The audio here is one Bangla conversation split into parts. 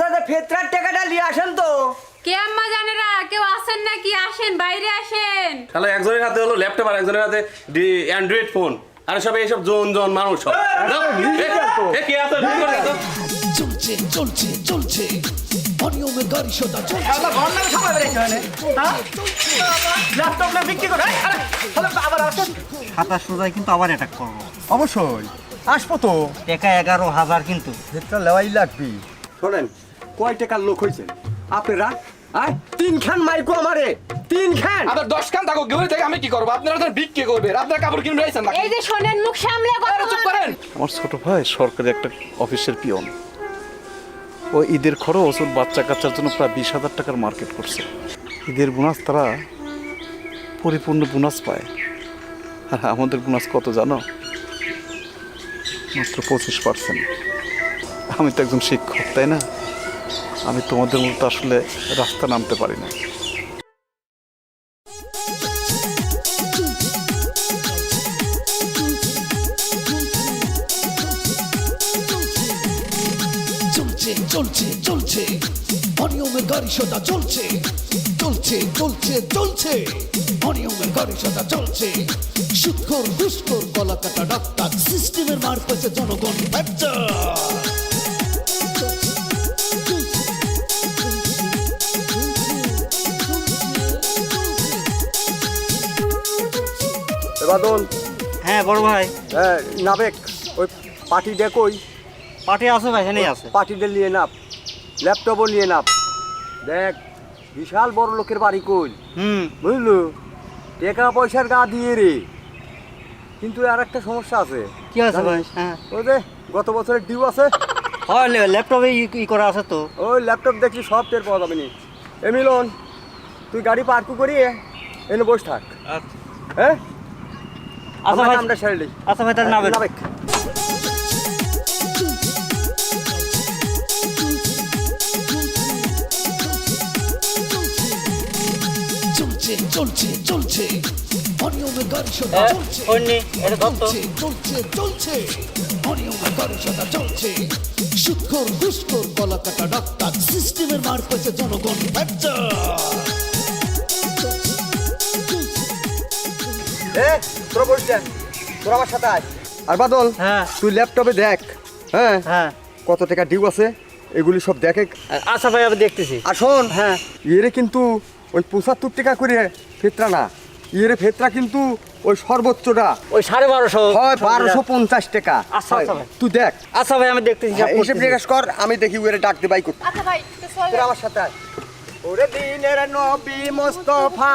দাদা ফেতরার টাকাটা নিয়ে আসেন তো। কে আম্মা জানেরা কেউ আসেন নাকি? আসেন, বাইরে আসেন। তাহলে একজনের হাতে হলো ল্যাপটপ আর একজনের হাতে অ্যান্ড্রয়েড ফোন, আর সব এইসব জন মানুষ সব। কে আছে? চলছে চলছে চলছে অনিয়মের গাড়ি সোদা চলছে। ল্যাপটপটা বিক্রি করে আবার আসেন। 27 রোজায় কিন্তু আবার অ্যাটাক করবো। অবশ্যই আসবো তো। টাকা 11,000 কিন্তু। ফেতরা লেওয়াই লাগবি। শোনেন, কয় টাকার লোক হয়েছে আপনারা? আয় 3 খান মাইকো আমারে, 3 খান। আবার 10 খান থাকো গেলে থেকে আমি কি করবো? আপনারা তো বিক্রি করবে, আপনারা কাপড় কিনবে আইছেন না? এই যে শোনেন, মুখ সামলে কথা চুপ করেন। আমার ছোট ভাই সরকারি একটা অফিসের পিয়ন। ও ঈদের খরচ ওর বাচ্চা কাচ্চার জন্য প্রায় 20,000 টাকার মার্কেট করছে। ঈদের বোনাস তারা পরিপূর্ণ বোনাস পায়, আর আমাদের বোনাস কত জানো? মাত্র 25%। আমি তো একজন শিক্ষক, তাই না? আমি তোমাদের মতো আসলে রাস্তা নামতে পারি না। চলছে চলছে চলছে অনিয়মের গাড়ি সোদা চলছে চলছে চলছে চলছে অনিয়মের গাড়ি সোদা চলছে। সুৎখোর ঘুষখোর গলা কাটা ডাক্তার সিস্টেমের মার পেছে জনগণ ফ্র্যাকচার। বাদল। হ্যাঁ বড় ভাই, নাবেক ওই পার্টি দেখোই। পার্টি আছে ভাই, এখানেই আছে। পার্টিটা নিয়ে নাপ, ল্যাপটপও নিয়ে নাপ। দেখ বিশাল বড় লোকের বাড়ি কই, বুঝলু? টাকা পয়সার গা দিয়ে রে। কিন্তু আর একটা সমস্যা আছে। কি আছে ভাই? হ্যাঁ, ওই যে গত বছরের ডিউ আছে। হয় ল্যাপটপে ই করা আছে তো। ওই ল্যাপটপ দেখছি সব টের পাওয়া যাবে নি। এ মিলন, তুই গাড়ি পার্ক করিয়ে এনে বসে থাক। হ্যাঁ আচ্ছা ভাই, আমরা সেরে নিই। আচ্ছা ভাই, তাহলে নাবেন। নাবেক। চলছে চলছে চলছে অনিয়মের গাড়ি সোদা চলছে চলছে চলছে চলছে অনিয়মের গাড়ি সোদা চলছে। সুৎখোর ঘুষখোর গলা কাটা ডাক্তার সিস্টেমের মার পেছে জনগণ ফ্র্যাকচার। তোরা বসছেন, তোরা আমার সাথে আয়। আর বাদল, হ্যাঁ তুই ল্যাপটপে দেখ। হ্যাঁ হ্যাঁ, কত টাকা ডিউ আছে এগুলি সব দেখে। আচ্ছা ভাই, আমি দেখতেছি। আর শোন, হ্যাঁ, ইয়েরে কিন্তু ওই 75 টাকা করে ফেতরা না, ইয়েরে ফেতরা কিন্তু ওই সর্বোচ্চটা ওই 1250 হয় 1250 টাকা। আচ্ছা, আচ্ছা ভাই। তুই দেখ। আচ্ছা ভাই, আমি দেখতেছি। হিসেব নিকাশ কর, আমি দেখি ওরে ডাক দে বাইক। আচ্ছা ভাই, তোরা আমার সাথে আয়। ওরে দিনের নবী মোস্তফা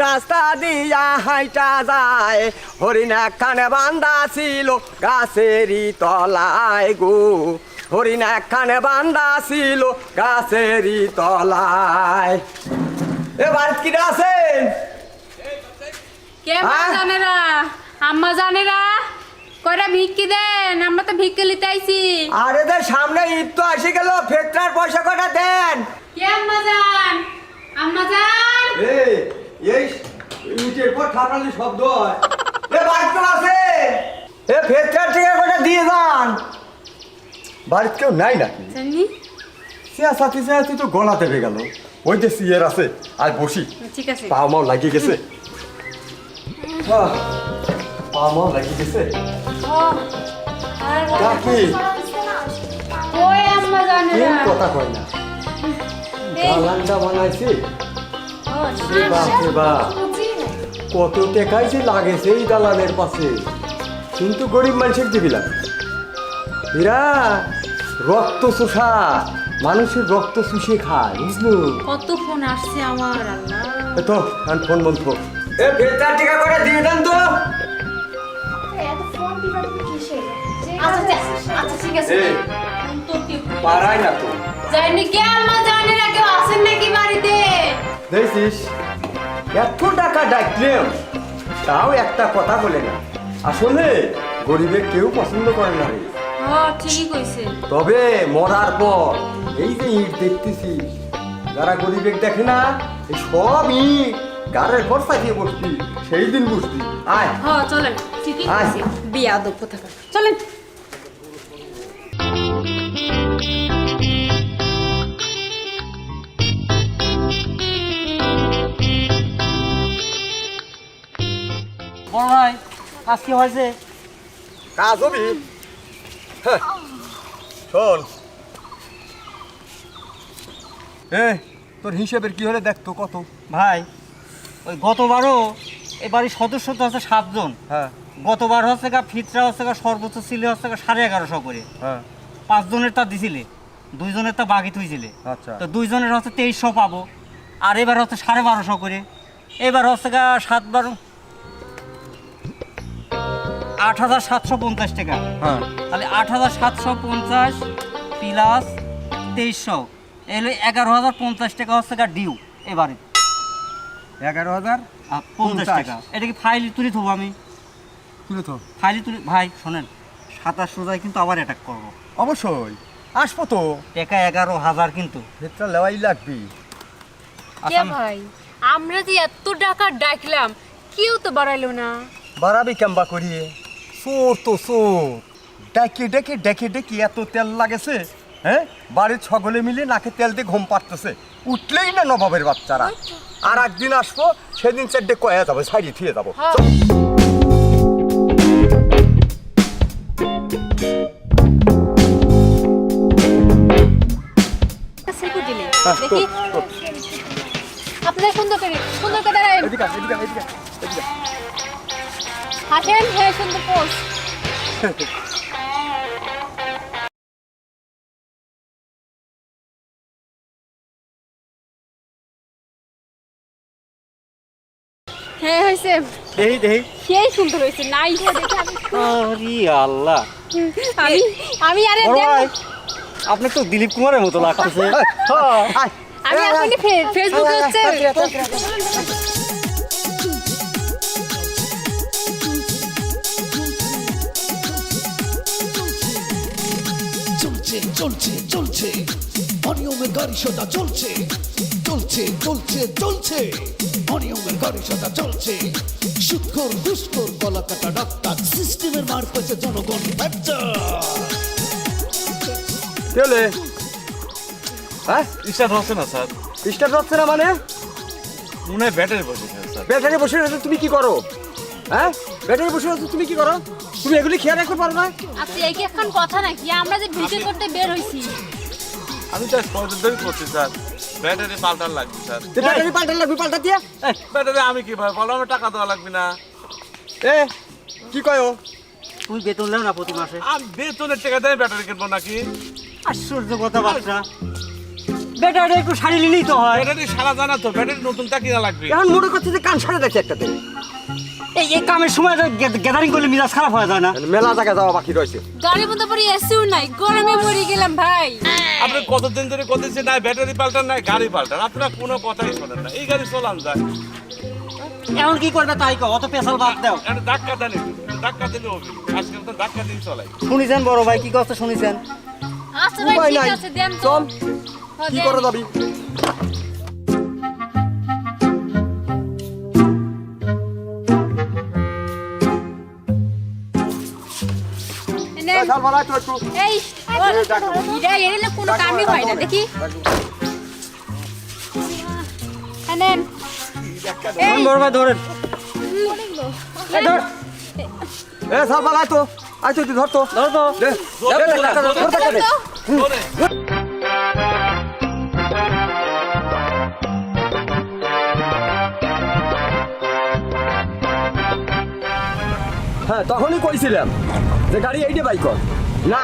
রাস্তা দিয়া হাইটা যায়, হরিণ একখানে বান্দা ছিল গাছেরই তলায় গো, হরিণ একখানে বান্দা ছিল গাছেরই তলায়। এ বাড়িতে কিরা আছেন? কে আম্মা জানেরা? আম্মা জানেরা কয়টা ভিক্ষি দেন, আমরা তো ভিক্ষি লিতে আইছি। আরে দে, সামনে ঈদ তো এসে গেল, ফেতরার পয়সা কটা দেন। কে আম্মা জান? আম্মা জান, এই ইটের পর ঠাটালি শব্দ হয়। এ বাড়িতে আছে? এ ফেতরার থেকে কটা দিয়ে যান। বাড়িতে কেউ নাই নাকি? জানি সাথে সাথে তো গলা দেবে গেল। ওই যে সিয়ার আছে, আর বসি। ঠিক আছে। পা মাও লাগিয়ে গেছে, পা মাও লাগিয়ে গেছে। কাকি ওই আম্মা জানেরা কেউ কথা কয় না। দালানটা বানাইছে, বাপ রে বাপ, কত টাকাই যে লাগেছে এই দালানের পাশে। কিন্তু গরিব মানুষের দিবিলা এরা রক্ত চোষা, মানুষের রক্ত চুষে খায়, বুঝলো? কত ফোন আসছে আমার, আল্লাহ। তো ফোন বন্ধ। এ বেতার টিকা করে দিয়ে দেন তো। আচ্ছা ঠিক আছে। এ, পারাই না তো। জানি কে আম্মা জানেরা কেউ আসেন নাকি বাড়িতে? দেখছিস, এত টাকা ডাকলেও তাও একটা কথা বলে না। আসলে গরিবের কেউ পছন্দ করে না রে। ঠিকই কইছে। তবে মরার পর এই যে ইট দেখতেছি, যারা গরিবের দেখে না, এই সব ইট গাড়ের ভরসা দিয়ে বসতি, সেই দিন বুঝতি। আয় চলেন, ঠিকই আয়। কইছে। বিয়াদব কোথাকার। চলেন। আজ কি হয়েছে? কাজ হবি হ্যাঁ। শোন তোর হিসেবের কি হলে দেখতো কত? ভাই ওই গতবারও এই বাড়ির সদস্য তো আছে 7 জন। হ্যাঁ গতবার হচ্ছে গা ফিতরা হচ্ছে গা সর্বোচ্চ ছিল হচ্ছে গা 1150 করে। হ্যাঁ 5 জনের তা দিছিলে, 2 জনের তা বাকি থইছিলে। আচ্ছা তো 2 জনের হচ্ছে 2300 পাবো, আর এবার হচ্ছে 1250 করে। এবার হচ্ছে গা 7 8,750 টাকা। হ্যাঁ তাহলে 8,750 প্লাস 2300 এলে 11,050 টাকা হচ্ছে গা ডিউ এবারে। 11,050 টাকা। এটা কি ফাইল তুলে থবো আমি? তুলে তো ফাইল তুলে ভাই শোনেন, 27 রোজায় কিন্তু আবার অ্যাটাক করবো। অবশ্যই আসবো তো, টাকা 11,000 কিন্তু। ভেতরা লেওয়াই লাগবি। কে ভাই, আমরা যে এত টাকা ডাকলাম কেউ তো বাড়াইলো না। বাড়াবি কেমবা করিয়ে? চোর তো চোর, ডেকে ডেকে ডেকে ডেকে এত তেল লাগেছে। হ্যাঁ বাড়ির সকলে মিলে নাকে তেল দিয়ে ঘুম পাড়তেছে, উঠলেই না নবাবের বাচ্চারা। আর একদিন আসবো, সেদিন চারটে কয়া যাবো, সাইডে ফিরে যাবো। হ্যাঁ। সেকু দিলে দেখি আপনারা সুন্দর করে দাঁড়ান। এদিকে আয়, এদিকে আয়, এদিকে আয়, এদিকে আয়। হাসেন, হ্যাঁ সুন্দর পোজ। হ্যাঁ হয়েছে, দেহি দেহি। সেই সুন্দর হয়েছে। নাই দেখে আরে আল্লাহ, আমি আরে বড় দেখ, ভাই আপনি তো দিলীপ কুমারের মতো লাগতেছে। আয়, আমি আয়, আপনি ফেসবুকে হচ্ছে চলছে চলছে চলছে অনিয়মের গাড়ি সোটা চলছে চলছে চলছে চলছে অনিয়মের গাড়ি সোটা চলছে সুৎখোর ঘুষখোর গলা কাটা ডাক্তার সিস্টেমের মার পেছে জনগণ চলে। হ্যাঁ স্টার্ট হচ্ছে না স্যার, স্টার্ট হচ্ছে না মানে? মনে হয় ব্যাটারি বসেছে স্যার। ব্যাটারি বসে রয়েছে, তুমি কি করো? হ্যাঁ ব্যাটারি বসে রয়েছে, তুমি কি করো? তুমি এগুলি খেয়াল রাখতে পারো না? আচ্ছা এই কি এখন কথা নাকি? আমরা যে ভিডিও করতে বের হইছি, আমি তো কতদিন ধরে করছি স্যার, ব্যাটারি পাল্টার লাগবে স্যার। যে ব্যাটারি পাল্টা লাগবে, পাল্টা দিয়ে। ব্যাটারি আমি কিভাবে বলো, আমার টাকা দেওয়া লাগবে না? এ কি কয়ো? তুমি বেতন লেও না প্রতি মাসে? আমি বেতনের টাকা দিয়ে ব্যাটারি কিনবো নাকি? আশ্চর্য কথাবার্তা। ব্যাটারি একটু শাড়ি নিলেই তো হয়। ব্যাটারি সারা জানা তো, ব্যাটারি নতুনটা কিনা লাগবে। এখন মনে করছে যে কান সাড়ে দেখছে একটাতে। এই কামের সময় গ্যাদারিং করলে মিজাজ খারাপ হয়ে যায় না? মেলা জায়গায় যাওয়া বাকি রয়েছে। গাড়ির মধ্যে পরে এসিও নাই, গরমে পড়ে গেলাম ভাই। আপনি কতদিন ধরে করতেছে না ব্যাটারি পাল্টান নাই গাড়ি পাল্টান, আপনারা কোনো কথাই শোনেন না। এই গাড়ি চলান যায়, এমন কি করবে তাই কো, অত পেশাল বাদ দাও। একটা ধাক্কা দেন, ধাক্কা দিলে হবে। আজকাল তো ধাক্কা দিয়ে চলাই। শুনিছেন বড় ভাই কি কথা শুনিছেন? আচ্ছা ভাই উপায় ঠিক নাই, আছে, দেন তো। চল। হ্যাঁ, কি দেন। করে যাবি? নেন। চল বলাই তো একটু। এই ইরা এলে কোনো কামই হয় না দেখি। হ্যাঁ, নেন। এই বড় ভাই ধরেন। এই ধর। এ চল বলাই তো। আয় তো তুই ধর তো। ধর তো। দে, দে, দে, টাকা দে, ধর টাকা দে। হ্যাঁ তখনই কইছিলাম যে গাড়ি এইটা বাই কর না,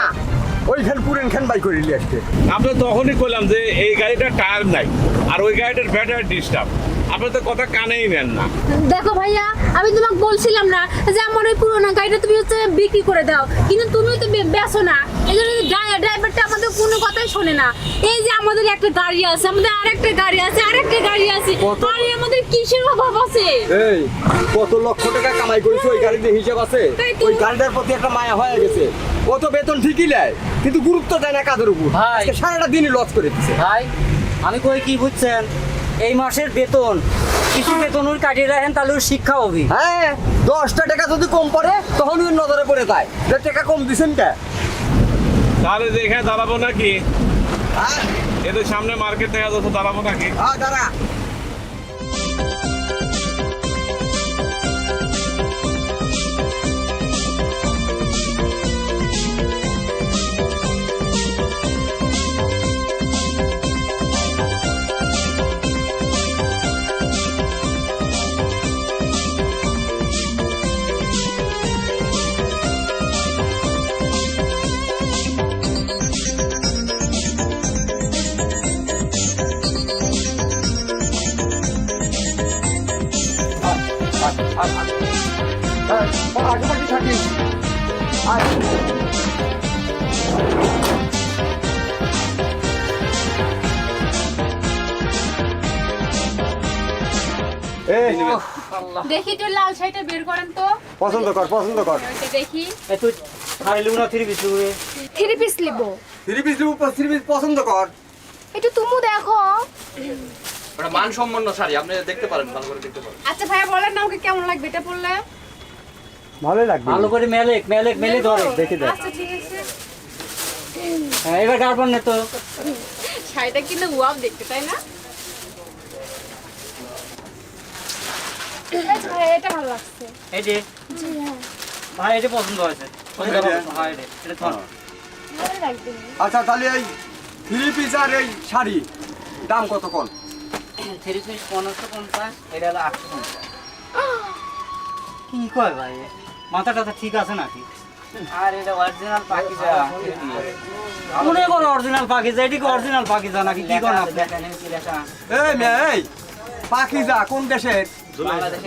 ওইখান পুরেন খান বাই করে নিয়ে আসতে। আপনি তখনই কইলাম যে এই গাড়িটার টায়ার নাই আর ওই গাড়িটার ব্যাটারি ডিস্টার্ব। আপনি তো কথা কানেই নেন না। দেখো ভাইয়া, আমি তোমাকে বলছিলাম না যে আমার ওই পুরোনো গাড়িটা তুমি হচ্ছে বিক্রি করে দাও, কিন্তু তুমিও তো বেচো না। এই জন্য ড্রাইভারটা আমাদের কোনো কথাই শোনে না। এই যে আমাদের একটা গাড়ি আছে, আমাদের আরেকটা গাড়ি আছে, আরেকটা গাড়ি আছে, আর আমাদের কিসের অভাব আছে? এই কত লক্ষ টাকা কামাই করেছে, ওই গাড়িতে হিসাব আছে? তাই তো। ওই গাড়িটার প্রতি একটা মায়া হয়ে গেছে। ও তো বেতন ঠিকই নেয়, কিন্তু গুরুত্ব দেয় না কাজের উপর। ভাই। আজকে সারাটা দিনই লস করে দিচ্ছে। ভাই আমি কই কি বুঝছেন, এই মাসের বেতন কিছু বেতন ওই কাটিয়ে রাখেন, তাহলে ওর শিক্ষা হবে। হ্যাঁ 10টা টাকা যদি কম পড়ে তখন ওর নজরে পড়ে যায় যে টাকা কম দিছেন কে। তাহলে যে এখানে দাঁড়াবো নাকি? হ্যাঁ এদের সামনে মার্কেট দেখা যাচ্ছে, দাঁড়াবো নাকি? হ্যাঁ দাঁড়া। আশেপাশে থাকিস আয়। এই দেখি তো লাল শাড়িটা বের করেন তো পছন্দ কর পছন্দ কর। ওইটা দেখি এ তুই শাড়ি লিবো না থ্রি পিস লিবো রে? 3 পিস লিবো। থ্রি পিস পছন্দ কর। একটু তুমি দেখো। ওটা মানসম্পন্ন শাড়ি, আপনি দেখতে পারেন, ভালো করে দেখতে পারেন। আচ্ছা ভাইয়া বলেন না ওকে কেমন লাগবে এটা পরলে? ভালোই লাগবে। ভালো করে মেলে ধরে দেখে দেখ। আচ্ছা ঠিক আছে। হ্যাঁ এবার গাড়পন নে তো। শাড়িটা কিন্তু ওয়াও দেখতে তাই না? আচ্ছা ভাইয়া এটা ভালো লাগছে। এই যে জি হ্যাঁ ভাই এটা পছন্দ হয়েছে। পছন্দ এটা? হয়েছে, হ্যাঁ এটা ধর। ভালো লাগবে। আচ্ছা তাহলে এই থ্রি পিস আর এই শাড়ি দাম কত কোন? থ্রি পিস 550, এটা হলো 850। কি কয় ভাই, মাথাটা তো ঠিক আছে নাকি? আর এটা অরিজিনাল পাকিজা। মনে করো অরিজিনাল পাকিজা, এটি কি অরিজিনাল পাকিজা নাকি কি কোন আপনি? এই মেয়ে এই পাখিজা কোন দেশের?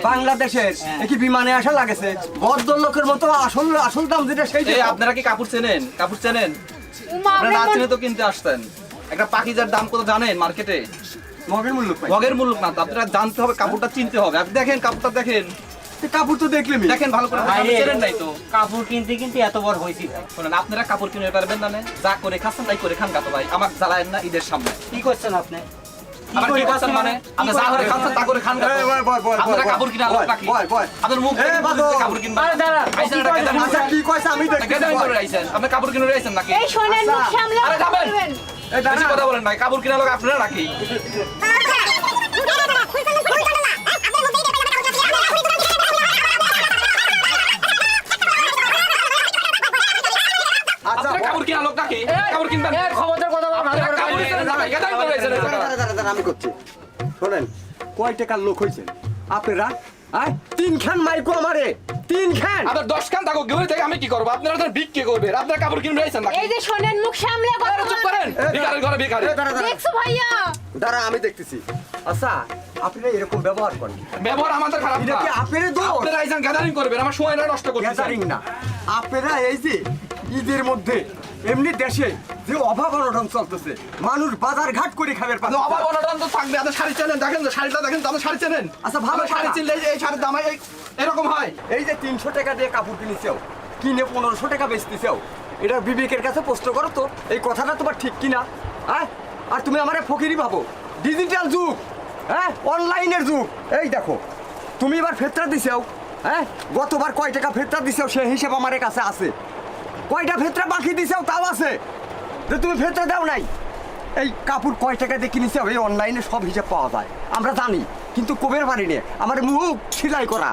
বাংলাদেশের। এ কি বিমানে আসা লাগেছে? ভদ্রলোকের মতো আসল আসল দাম যেটা এই সেইটা। আপনারা কি কাপড় চেনেন? কাপড় চেনেন? উমা আপনারা না আমরা চেনে তো কিনতে আসতেন। একটা পাখিজার দাম কত জানেন মার্কেটে? মগের মূল্য পাই। মগের মূল্য না তো, আপনারা জানতে হবে, কাপড়টা চিনতে হবে। আপনি দেখেন কাপড়টা, দেখেন কাপড় তো দেখলে দেখেন ভালো করে, আপনি চেনেন নাই তো। কাপড় কিনতে কিনতে এত বড় হয়েছি ভাই। শোনেন, আপনারা কাপড় কিনে পারবেন না, যা করে খাচ্ছেন তাই করে খান গাতো ভাই। আমার জ্বালায়েন না ঈদের সামনে। কি করছেন আপনি? আমার কি করছেন মানে? আপনি যা করে খাচ্ছেন তা করে খান গাতো। আপনারা কাপড় কিনা লোক নাকি? আপনার মুখ দেখে বুঝতেছে কাপড় কিনবেন। আরে দাঁড়া, আইছেন এটা গেদান আচ্ছা করে। কি কইছে আমি দেখতেছি। গেদান করে আইছেন। আপনি কাপড় কিনে আইছেন নাকি? এই শোনেন মুখ সামলে আরে কথা যাবেন। বলবেন। এই বেশি দাঁড়া। কথা বলেন ভাই, কাপড় কিনা লোক আপনারা নাকি? আচ্ছা আপনারা কাপড় কিনা লোক নাকি? কাপড় কিনবেন। খবরদার কথা বল, ভালো করে কাপড় কিনে যাবেন, গেদান করে আইছেন দাঁড়া, আপনারা। দাঁড়া, দাঁড়া, দাঁড়া, আমি করছি। শোনেন কয় টাকার লোক হয়েছেন আপনারা? আয় 3 খান মাইকো আমারে 3 খান। আপনার 10 খান থাকো, গেলে থেকে আমি কি করবো? আপনারা তো বিক্রি করবে, আপনারা কাপড় কিনবে আইছেন নাকি? এই যে শোনেন মুখ সামলে কথা আরে চুপ বলেন। করেন, ভিখারির ঘরে ভিখারি। দাঁড়া দাঁড়া দেখছো ভাইয়া? দাঁড়া আমি দেখতেছি। আচ্ছা আপনারা এরকম ব্যবহার করেন ব্যবহার আমাদের খারাপ এটা না। কি আপনাদের দোষ? আপনারা আইছেন গ্যাদারিং করবেন, আমার সময়টা নষ্ট করতেছেন। গ্যাদারিং না, আপনারা এই যে ঈদের মধ্যে এমনি দেশে যে অভাব অনটন চলতেছে, মানুষ বাজার ঘাট করে খাবার আপনি অভাব অনটন তো থাকবে, আপনি শাড়ি চেনেন, দেখেন তো শাড়িটা দেখেন তো, আপনি শাড়ি চেনেন? আচ্ছা, ভালো আপনি শাড়ি কথা। চিনলে এই শাড়ির দাম এরকম হয়। এই যে 300 টাকা দিয়ে কাপড় কিনেছেও, কিনে 1500 টাকা বেচতেছেও, এটা বিবেকের কাছে প্রশ্ন করো তো এই কথাটা তোমার ঠিক কিনা? হ্যাঁ, আর তুমি আমারে ফকিরি ভাবো? ডিজিটাল যুগ, হ্যাঁ অনলাইনের যুগ। এই দেখো তুমি এবার ফেতরা দিছেও, হ্যাঁ গতবার কয় টাকা ফেতরা দিছেও সে হিসেব আমার কাছে আছে। কয়টা ফেতরা বাকি দিছেও তাও আছে, যে তুমি ফেতরা দাও নাই। এই কাপড় কয় টাকা দিয়ে কিনেছেও এই অনলাইনে সব হিসাব পাওয়া যায়, আমরা জানি, কিন্তু কবের পারি নে আমার মুখ সেলাই করা।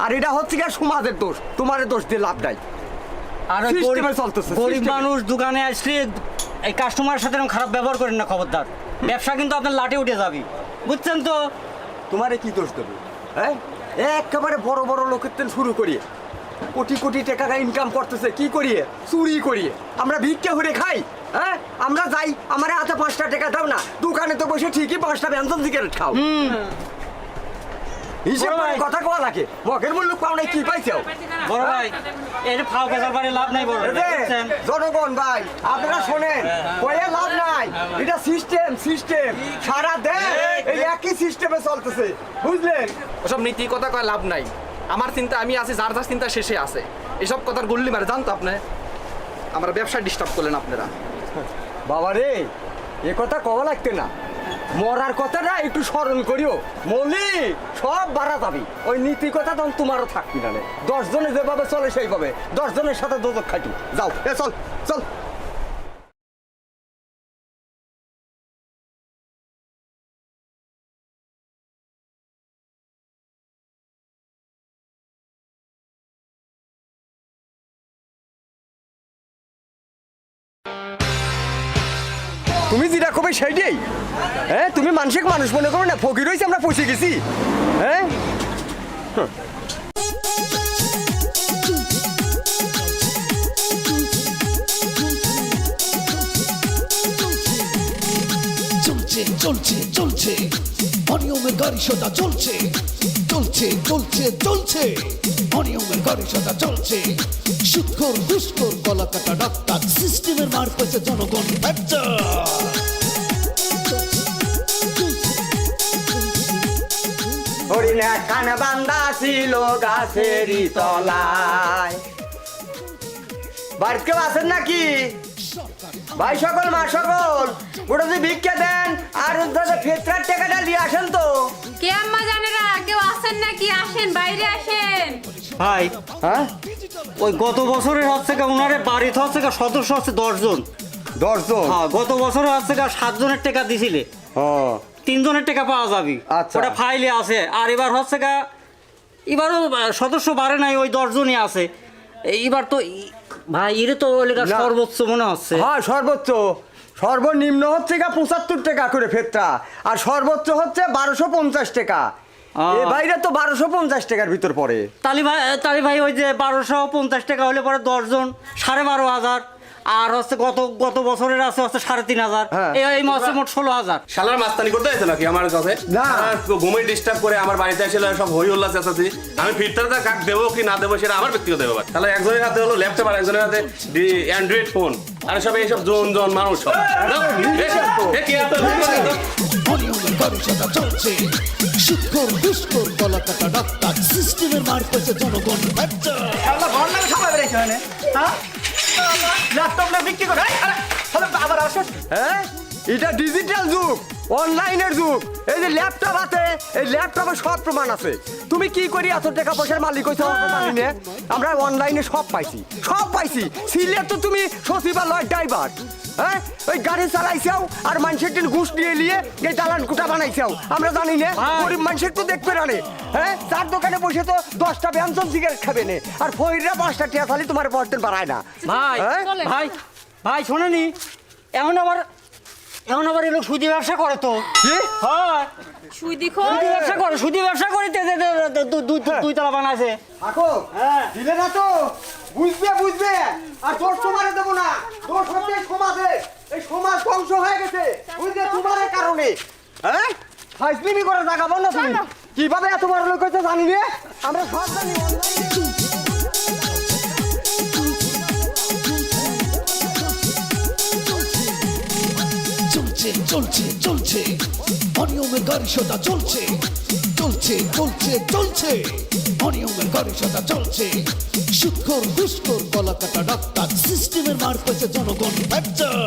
আর এটা হচ্ছে কি সমাজের দোষ, তোমার দোষ দিয়ে লাভ নাই। আর ওই System-এ গরিব- চলতেছে, গরিব system-এ। মানুষ দোকানে আসলে এই কাস্টমারের সাথে এরকম খারাপ ব্যবহার করেন না, খবরদার। ব্যবসা কিন্তু আপনার লাটে উঠে যাবে, বুঝছেন তো? তোমারে কি দোষ দেবে? হ্যাঁ একেবারে বড় বড় লোকের থেকে শুরু করিয়ে কোটি কোটি টাকা ইনকাম করতেছে কি করিয়ে? চুরি করিয়ে। আমরা ভিক্ষা করে খাই, হ্যাঁ আমরা যাই, আমার হাতে 5টা টাকা দাও না, দোকানে তো বসে ঠিকই 5টা ব্যঞ্জন সিগারেট খাও। হিসেব করে কথা কোয়া লাগে, মগের মূল্য পাও নাই, কি পাইছো? বড় ভাই এটা ফাও পেশার বাড়ি লাভ নাই বড় ভাই, এই যে, বুঝছেন? জনগণ ভাই আপনারা শোনেন, কয়ে লাভ নাই, এটা সিস্টেম সিস্টেম সারা দেশ এই একই সিস্টেমে চলতেছে, বুঝলেন? ওসব নীতি কথা কয় লাভ নাই। আমার চিন্তা আমি আছি, যার যার চিন্তা শেষে আছে। এসব কথার গুল্লি মারে জানতো আপনি? আমরা ব্যবসা ডিস্টার্ব করলেন আপনারা। বাবা রে, এ কথা কওয়া লাগতে না, মরার কথাটা একটু স্মরণ করিও, মলি সব বাড়া যাবি। ওই নীতি কথা তখন তোমারও থাকবি না। 10 জনে যেভাবে চলে সেইভাবে 10 জনের সাথে দোজক খাইটু যাও। এ চল চল। তুমি যেটা কবে সেইটাই, হ্যাঁ তুমি মানসিক মানুষ মনে করো না, ফকির হয়েছে আমরা পৌঁছে গেছি, হ্যাঁ। চলছে চলছে চলছে অনিয়মের গাড়ি সোজা চলছে চলছে চলছে চলছে অনিয়মের গাড়ি সোজা চলছে সুৎখোর ঘুষখোর গলা কাটা ডাক্তার সিস্টেমের মার পেয়েছে জনগণ ফ্র্যাকচার হরিণা কান বান্দা ছিল গাছেরই তলায়। বাড়িতে কেউ আছেন নাকি ভাই সকল মা সকল? ওটা যদি ভিক্ষা দেন আর ফেতরার টাকাটা নিয়ে আসেন তো। কে আম্মা জানেরা কেউ আসেন নাকি? আসেন, বাইরে আসেন। ভাই হ্যাঁ ওই গত বছরের হচ্ছে গা উনারে বাড়িতে হচ্ছে গা সদস্য আছে 10 জন। 10 জন? হ্যাঁ, গত বছরে হচ্ছে গা 7 জনের টাকা দিছিলে, ও 3 জনের টাকা পাওয়া যাবে। আচ্ছা। ওটা ফাইলে আছে। আর এবার হচ্ছে গা এবারও সদস্য বাড়ে নাই, ওই 10 জনই আছে। এইবার তো ভাই এর তো ওইটা না। সর্বোচ্চ মনে হচ্ছে। হ্যাঁ সর্বোচ্চ, সর্বনিম্ন হচ্ছে গা 75 টাকা করে ফেতরা, আর সর্বোচ্চ হচ্ছে 1250 টাকা। এ বাইরে তো 1250 টাকার ভিতর পড়ে। তালি ভাই ওই যে 1250 টাকা হলে পরে 10 জন 12,500, আর হচ্ছে গত বছরের আছে হচ্ছে 3,500, হ্যাঁ। এই মাসে মোট 16,000। শালার মাস্তানি করতে হয়েছে নাকি আমার কাছে? না। ঘুমে ডিস্টার্ব করে আমার বাড়িতে এসে সব হই উল্লাস আছে। আমি ফিরতে কাক দেবো কি না দেবো সেটা আমার ব্যক্তিগত ব্যাপার। তাহলে একজনের হাতে হলো ল্যাপটপ আর একজনের হাতে অ্যান্ড্রয়েড ফোন, আর সব এইসব জন মানুষ সব। অনিয়মের গাড়ি সোজা চলছে সুৎখোর ঘুষখোর গলা কাটা ডাক্তার সিস্টেমের মার পেয়েছে জনগণ ফ্র্যাকচার হ্যাঁ এটা ডিজিটাল যুগ, অনলাইনের যুগ। এই যে ল্যাপটপ আছে, এই ল্যাপটপে সব প্রমাণ আছে। তুমি কি করি এত টাকা পয়সার মালিক হইছো আমরা জানি না। আমরা অনলাইনে সব পাইছি। সিলেট তো তুমি সচিবালয় ড্রাইভার, হ্যাঁ ওই গাড়ি চালাইছাও আর মানুষের দিন ঘুষ নিয়ে এই দালান কুটা বানাইছাও আমরা জানি না। গরিব মানুষের তো দেখবে না, হ্যাঁ চার দোকানে বসে তো 10টা ব্যঞ্জন সিগারেট খাবে না, আর ফইরা 5টা টিয়া খালি তোমার বর্তন বাড়ায় না। ভাই হ্যাঁ? ভাই ভাই শোনেনি, এখন আবার এই লোক সুদি ব্যবসা করে তো। কি? হ্যাঁ, সুদি খো সুদি ব্যবসা করে দুই তলা বানাইছে। আকো দিলে না তো বুঝবে, আর তোর সমারে দেবো না। তোর সত্যি সমাজে এই সমাজ ধ্বংস হয়ে গেছে বুঝলে তোমার কারণে। হ্যাঁ ফাইজলিমি করে জাগাবো না তুমি। কিভাবে এত বড় লোক হয়েছে জানি রে, আমরা সব জানি। চলছে চলছে চলছে অনিয়মের গাড়ি সোজা চলছে চলছে চলছে চলছে অনিয়মের গাড়ি সোজা চলছে সুৎখোর ঘুষখোর গলা কাটা ডাক্তার সিস্টেমের মার পেয়েছে জনগণ ফ্র্যাকচার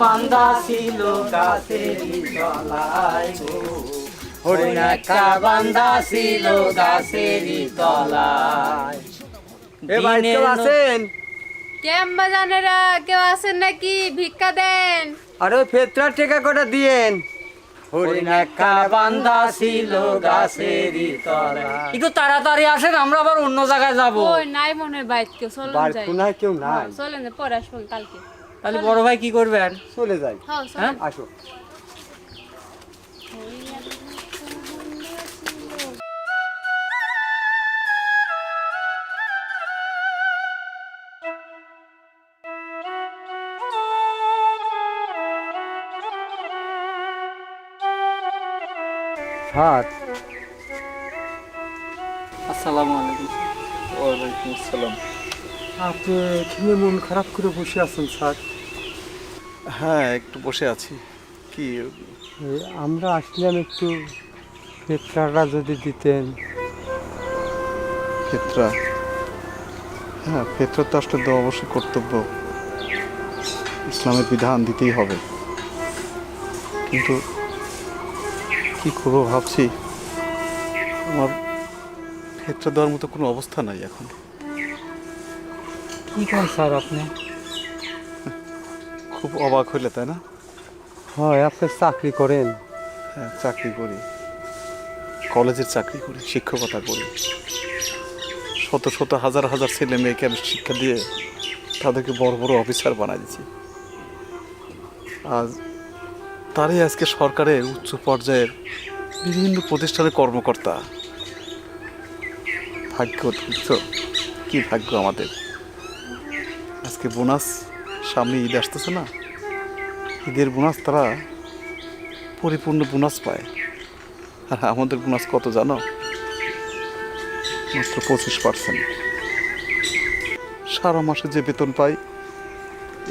বান্দা ছিল গাছেরই তলায় গো, হরিণা বান্দা ছিল গাছেরই তলায়। এ ভাই কেউ আছেন? কে আম্মা জানেরা কেউ আসেন নাকি? ভিক্ষা দেন। আরে ওই ফেতরার টাকা কটা দিয়েন। বান্দা ছিল গাছেরই তলায়। একটু তাড়াতাড়ি আসেন, আমরা আবার অন্য জায়গায় যাবো। ওই নাই মনে বাইত কেউ, চলেন বার যাই। কোনায় কেউ নাই, চলেন যাই, পরে আসবেন কালকে। তাহলে বড় ভাই কি করবেন? চলে যাই। হ্যাঁ হ্যাঁ? চলেন। আসো। স্যার আসসালামু আলাইকুম। ওয়ালাইকুম আসসালাম। আপনি এখানে মন খারাপ করে বসে আছেন স্যার? হ্যাঁ একটু বসে আছি। কি আমরা আসলাম একটু ফেতরাটা যদি দিতেন। ফেতরা? হ্যাঁ ফেতরা তো আসলে দেওয়া অবশ্যই কর্তব্য, ইসলামের বিধান দিতেই হবে। কিন্তু কি করবো ভাবছি, আমার ফেতরা দেওয়ার মতো কোনো অবস্থা নাই এখন। কি করেন স্যার আপনি? খুব অবাক হইলে তাই না? হয় আপনি চাকরি করেন? হ্যাঁ চাকরি করি, কলেজের চাকরি করি, শিক্ষকতা করি। শত শত হাজার হাজার ছেলে মেয়েকে আমি শিক্ষা দিয়ে তাদেরকে বড় বড় অফিসার বানাই দিচ্ছি। আজ তারাই আজকে সরকারের উচ্চ পর্যায়ের বিভিন্ন প্রতিষ্ঠানের কর্মকর্তা। ভাগ্য, বুঝছো কি ভাগ্য আমাদের। আজকে বোনাস, সামনে ঈদ আসতেছে না, ঈদের বোনাস তারা পরিপূর্ণ বোনাস পায়। আর আমাদের বোনাস কত জানো? মাত্র 25%। সারা মাসে যে বেতন পাই,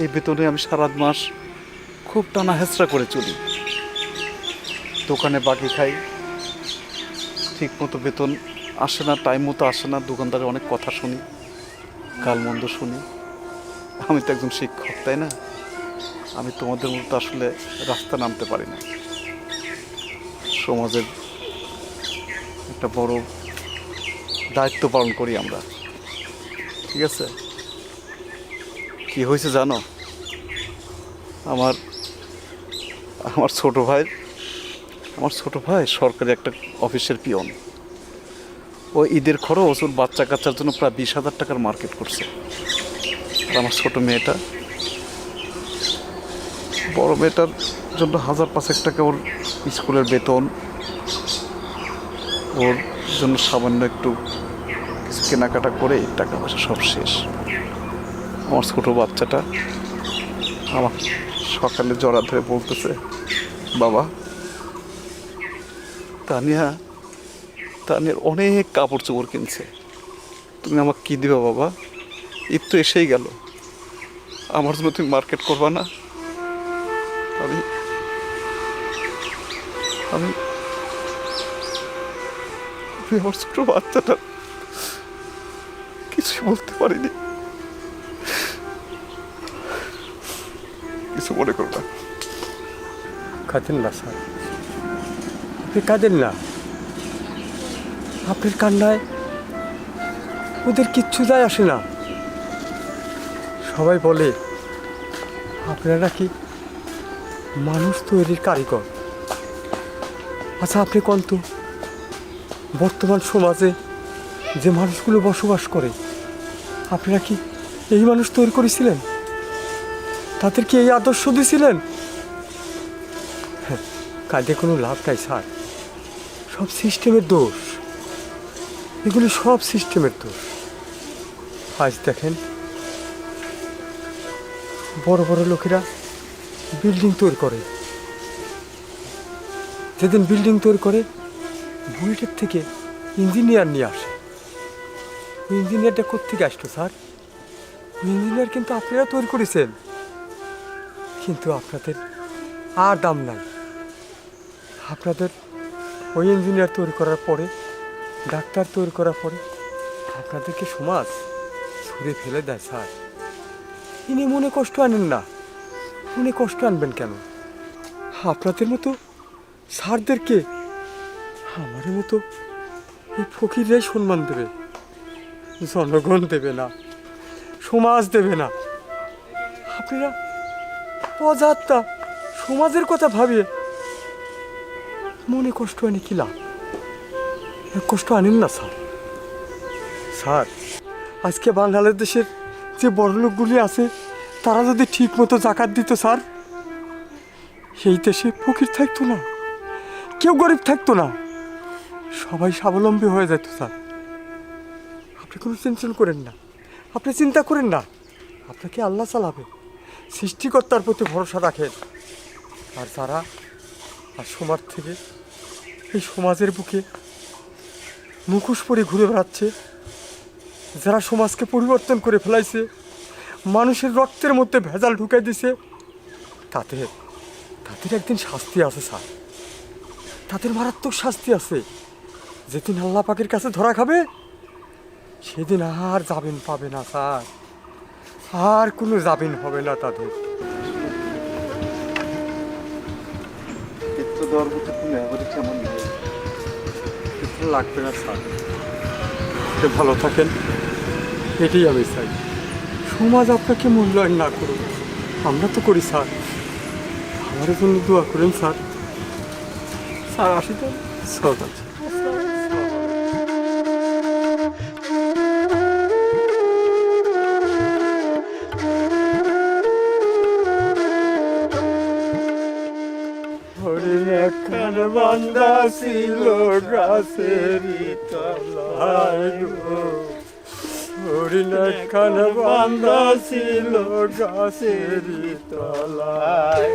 এই বেতনে আমি সারা মাস খুব টানা হেঁচড়া করে চলি। দোকানে বাকি খাই, ঠিক মতো বেতন আসে না, টাইম মতো আসে না, দোকানদারে অনেক কথা শুনি, গালমন্দ শুনি। আমি তো একজন শিক্ষক, তাই না? আমি তোমাদের মতো আসলে রাস্তা নামতে পারি না। সমাজের একটা বড় দায়িত্ব পালন করি আমরা, ঠিক আছে? কি হয়েছে জানো? আমার ছোট ভাই সরকারি একটা অফিসের পিয়ন। ও ঈদের খরচ ওর বাচ্চা কাচ্চার জন্য প্রায় 20,000 টাকার মার্কেট করছে। আর আমার ছোট মেয়েটা, বড় মেয়েটার জন্য 1,500 টাকা ওর স্কুলের বেতন, ওর জন্য সামান্য একটু কিছু কেনাকাটা করে টাকা পয়সা সব শেষ। আমার ছোট বাচ্চাটা আমার সকালে জড়া ধরে বলতেছে, বাবা তানিয়ার অনেক কাপড় চোপড় কিনছে, তুমি আমাকে কী দিবা বাবা? ঈদ তো এসেই গেল, আমার জন্য তুমি মার্কেট করবা না? আমি আমি আমার ছোট বাচ্চাটা কিছু বলতে পারিনি। কিছু মনে করো না। কাঁদেন না স্যার, আপনি কাঁদেন না। আপনার কান্নায় ওদের কিচ্ছু যায় আসে না। সবাই বলে আপনারা কি মানুষ তৈরির কারিগর। আচ্ছা আপনি কোন তো বর্তমান সমাজে যে মানুষগুলো বসবাস করে, আপনারা কি এই মানুষ তৈরি করেছিলেন? তাদেরকে এই আদর্শ দিয়েছিলেন? হ্যাঁ, কাজে কোনো লাভ নাই স্যার, সব সিস্টেমের দোষ, এগুলি সব সিস্টেমের দোষ। আজ দেখেন বড় বড় লোকেরা বিল্ডিং তৈরি করে, যেদিন বিল্ডিং তৈরি করে বুয়েটের থেকে ইঞ্জিনিয়ার নিয়ে আসে। ওই ইঞ্জিনিয়ারটা কোত্থেকে আসতো স্যার? ওই ইঞ্জিনিয়ার কিন্তু আপনারা তৈরি করেছেন, কিন্তু আপনাদের আর দাম নাই। আপনাদের ওই ইঞ্জিনিয়ার তৈরি করার পরে, ডাক্তার তৈরি করার পরে আপনাদেরকে সমাজ ছুঁড়ে ফেলে দেয় স্যার। ইনি মনে কষ্ট আনেন না, মনে কষ্ট আনবেন কেন? আপনাদের মতো স্যারদেরকে আমার মতো এই ফকিররাই সম্মান দেবে, জনগণ দেবে না, সমাজ দেবে না। আপনারা অযাত্রা সমাজের কথা ভাবিয়ে মনে কষ্ট আনি কি লাভ? কষ্ট আনেন না স্যার। স্যার আজকে বাংলাদেশের যে বড় লোকগুলি আছে, তারা যদি ঠিক মতো জাকাত দিত স্যার, সেই দেশে ফকির থাকতো না, কেউ গরিব থাকতো না, সবাই স্বাবলম্বী হয়ে যেত স্যার। আপনি কোনো টেনশন করেন না, আপনি চিন্তা করেন না, আপনাকে আল্লাহ চালাবে। সৃষ্টিকর্তার প্রতি ভরসা রাখেন। আর যারা আর সমাজ থেকে এই সমাজের বুকে মুখোশ পরে ঘুরে বেড়াচ্ছে, যারা সমাজকে পরিবর্তন করে ফেলাইছে, মানুষের রক্তের মধ্যে ভেজাল ঢুকাই দিছে, তাদের একদিন শাস্তি আছে স্যার, তাদের মারাত্মক শাস্তি আছে। যেদিন আল্লাহ পাকের কাছে ধরা খাবে, সেদিন আর জামিন পাবে না স্যার, আর কোনো জামিন হবে না তাদের। লাগবে না স্যার, ভালো থাকেন, এটাই আমি চাই। সমাজ আপনাকে মূল্যায়ন না করুন, আমরা তো করি স্যার। আমার জন্য দোয়া করেন স্যার। স্যার আসি তো, সব আছে। বান্দা ছিল গাছেরই তলায় গো। হরিণ একখানা বান্দা ছিল গাছেরই তলায়।